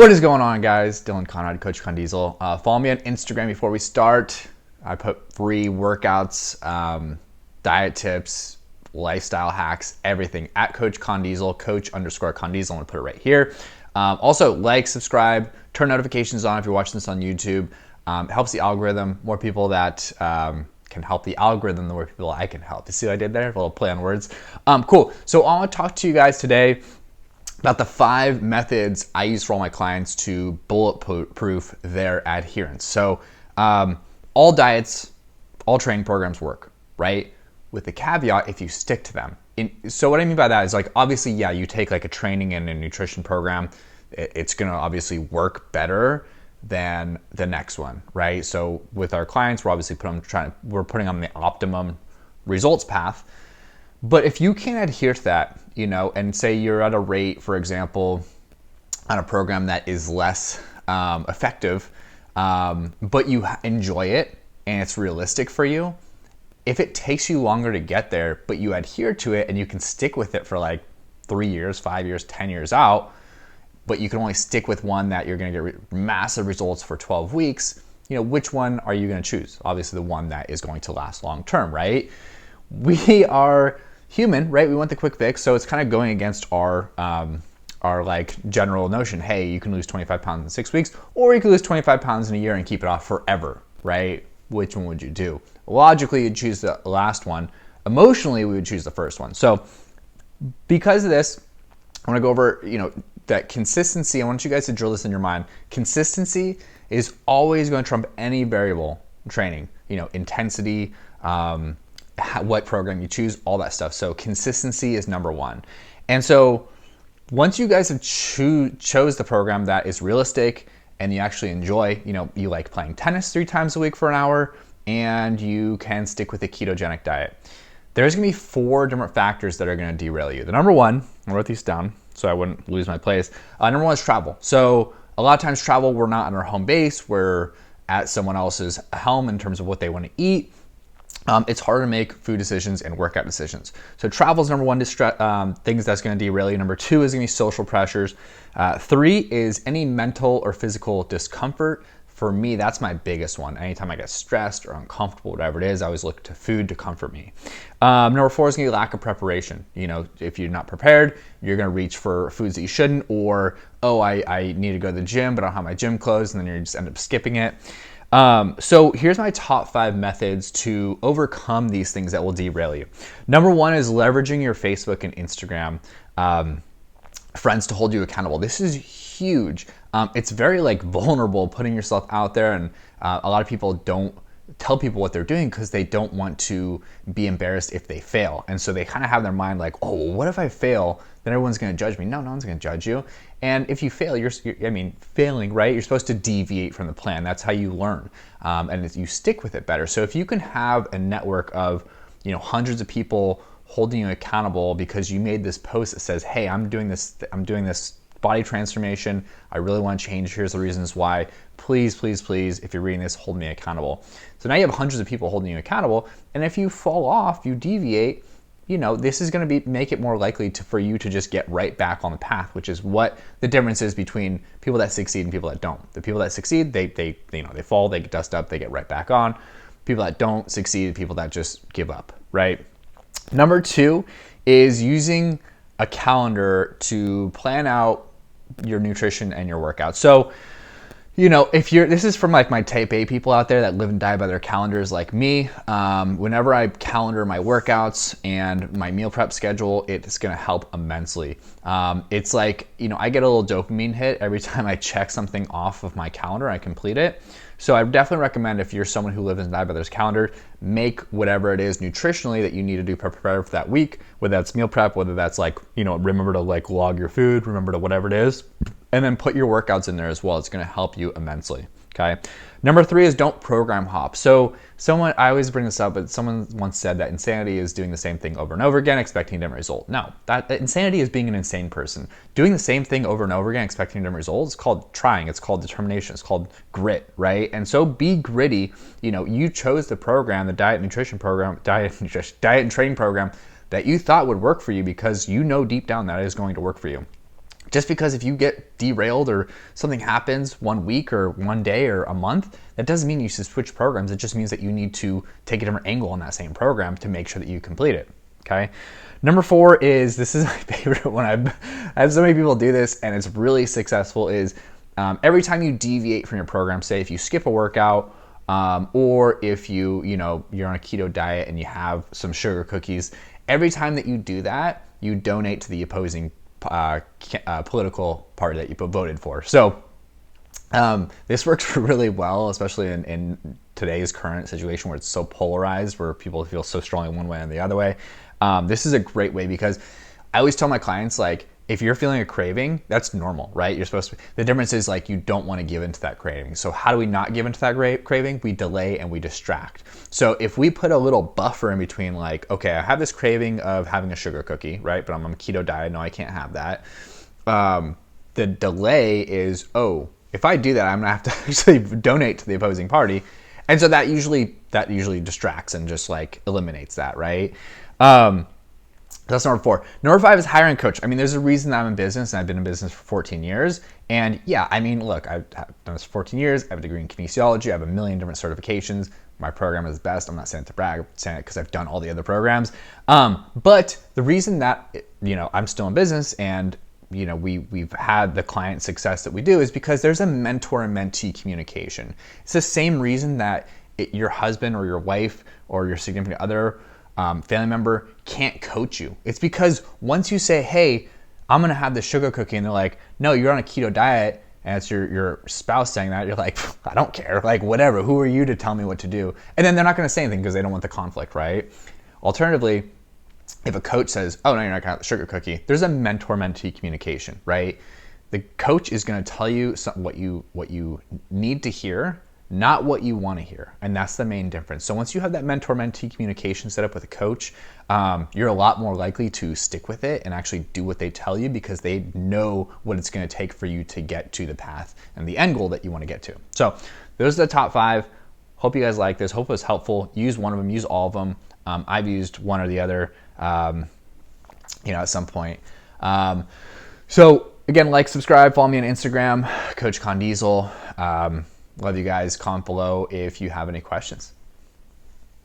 What is going on, guys? Dylan Conrad, Coach Con Diesel. Follow me on Instagram before we start. I put free workouts, diet tips, lifestyle hacks, everything at Coach Con Diesel, Coach_Con Diesel. I'm gonna put it right here. Also, like, subscribe, turn notifications on if you're watching this on YouTube. It helps the algorithm. More people that can help the algorithm, the more people I can help. You see what I did there? A little play on words. Cool. So I want to talk to you guys today about the 5 methods I use for all my clients to bulletproof their adherence. So all diets, all training programs work, right? With the caveat, if you stick to them. So what I mean by that is, like, obviously, yeah, you take like a training and a nutrition program, it's gonna obviously work better than the next one, right? So with our clients, we're obviously we're putting on the optimum results path. But if you can't adhere to that, and say you're at a rate, for example, on a program that is less effective, but you enjoy it and it's realistic for you, if it takes you longer to get there, but you adhere to it and you can stick with it for like 3 years, 5 years, 10 years out, but you can only stick with one that you're going to get massive results for 12 weeks, which one are you going to choose? Obviously the one that is going to last long term, right? We are human, right? We want the quick fix, so it's kind of going against our like general notion. Hey, you can lose 25 pounds in 6 weeks, or you can lose 25 pounds in a year and keep it off forever, right? Which one would you do? Logically, you'd choose the last one. Emotionally, we would choose the first one. So because of this, I want to go over, that consistency. I want you guys to drill this in your mind. Consistency is always going to trump any variable in training, intensity, what program you choose, all that stuff. So consistency is number one. And so once you guys have chose the program that is realistic and you actually enjoy, you like playing tennis 3 times a week for an hour, and you can stick with a ketogenic diet, there's gonna be 4 different factors that are gonna derail you. The number one, I wrote these down so I wouldn't lose my place. Number one is travel. So a lot of times travel, we're not on our home base, we're at someone else's helm in terms of what they wanna eat. It's hard to make food decisions and workout decisions. So travel is number one things that's going to derail you. Number 2 is going to be social pressures. 3 is any mental or physical discomfort. For me, that's my biggest one. Anytime I get stressed or uncomfortable, whatever it is, I always look to food to comfort me. Number 4 is going to be lack of preparation. If you're not prepared, you're going to reach for foods that you shouldn't, or, I need to go to the gym, but I don't have my gym clothes, and then you just end up skipping it. So here's my top 5 methods to overcome these things that will derail you. Number 1 is leveraging your Facebook and Instagram friends to hold you accountable. This is huge. It's very vulnerable putting yourself out there, and a lot of people don't tell people what they're doing because they don't want to be embarrassed if they fail. And so they kind of have their mind like, oh, well, what if I fail? Then everyone's going to judge me. No, no one's going to judge you. And if you fail, failing, right? You're supposed to deviate from the plan. That's how you learn. And you stick with it better. So if you can have a network of, hundreds of people holding you accountable because you made this post that says, hey, I'm doing this body transformation, I really want to change, here's the reasons why, please, please, please, if you're reading this, hold me accountable. So now you have hundreds of people holding you accountable, and if you fall off, you deviate, this is going to make it more likely for you to just get right back on the path, which is what the difference is between people that succeed and people that don't. The people that succeed, they fall, they dust up, they get right back on. People that don't succeed, people that just give up, right? Number 2 is using a calendar to plan out your nutrition and your workout. So, this is from my type A people out there that live and die by their calendars like me. Whenever I calendar my workouts and my meal prep schedule, it's going to help immensely. It's like, I get a little dopamine hit every time I check something off of my calendar, I complete it. So I definitely recommend, if you're someone who lives and dies by their calendar, make whatever it is nutritionally that you need to do prepare for that week, whether that's meal prep, whether that's remember to log your food, remember to whatever it is, and then put your workouts in there as well. It's going to help you immensely. Okay. Number 3 is don't program hop. So I always bring this up, but someone once said that insanity is doing the same thing over and over again, expecting a different result. No, that insanity is being an insane person. Doing the same thing over and over again, expecting a different result, is called trying. It's called determination. It's called grit, right? And so be gritty. You chose the program, the diet and training program that you thought would work for you because deep down that is going to work for you. Just because if you get derailed or something happens 1 week or 1 day or a month, that doesn't mean you should switch programs. It just means that you need to take a different angle on that same program to make sure that you complete it, okay? Number 4 is, this is my favorite one. I have so many people do this and it's really successful, is every time you deviate from your program, say if you skip a workout, or if you're on a keto diet and you have some sugar cookies, every time that you do that, you donate to the opposing political party that you voted for. So this works really well, especially in today's current situation where it's so polarized, where people feel so strongly one way and the other way. This is a great way, because I always tell my clients, like, if you're feeling a craving, that's normal, right? You're supposed to. The difference is, like, you don't want to give into that craving. So how do we not give into that craving? We delay and we distract. So if we put a little buffer in between, like, okay, I have this craving of having a sugar cookie, right? But I'm on a keto diet. No, I can't have that. The delay is, oh, if I do that, I'm gonna have to actually donate to the opposing party, and so that usually distracts and just like eliminates that, right? That's number 4. Number 5 is hiring a coach. I mean, there's a reason that I'm in business, and I've been in business for 14 years. And yeah, I mean, look, I've done this for 14 years. I have a degree in kinesiology. I have a million different certifications. My program is best. I'm not saying it to brag. I'm saying it because I've done all the other programs. But the reason that, I'm still in business and, we've had the client success that we do is because there's a mentor and mentee communication. It's the same reason that your husband or your wife or your significant other, family member can't coach you. It's because once you say, hey, I'm gonna have the sugar cookie, and they're like, no, you're on a keto diet, and it's your spouse saying that, you're like, I don't care, like, whatever, who are you to tell me what to do? And then they're not gonna say anything because they don't want the conflict, right? Alternatively, if a coach says, oh, no, you're not gonna have the sugar cookie, there's a mentor-mentee communication, right? The coach is gonna tell you what you need to hear, not what you want to hear. And that's the main difference. So once you have that mentor-mentee communication set up with a coach, you're a lot more likely to stick with it and actually do what they tell you, because they know what it's going to take for you to get to the path and the end goal that you want to get to. So those are the top 5. Hope you guys like this. Hope it was helpful. Use one of them, use all of them. I've used one or the other, at some point. So again, like, subscribe, follow me on Instagram, Coach Con Diesel. Love you guys. Comment below if you have any questions.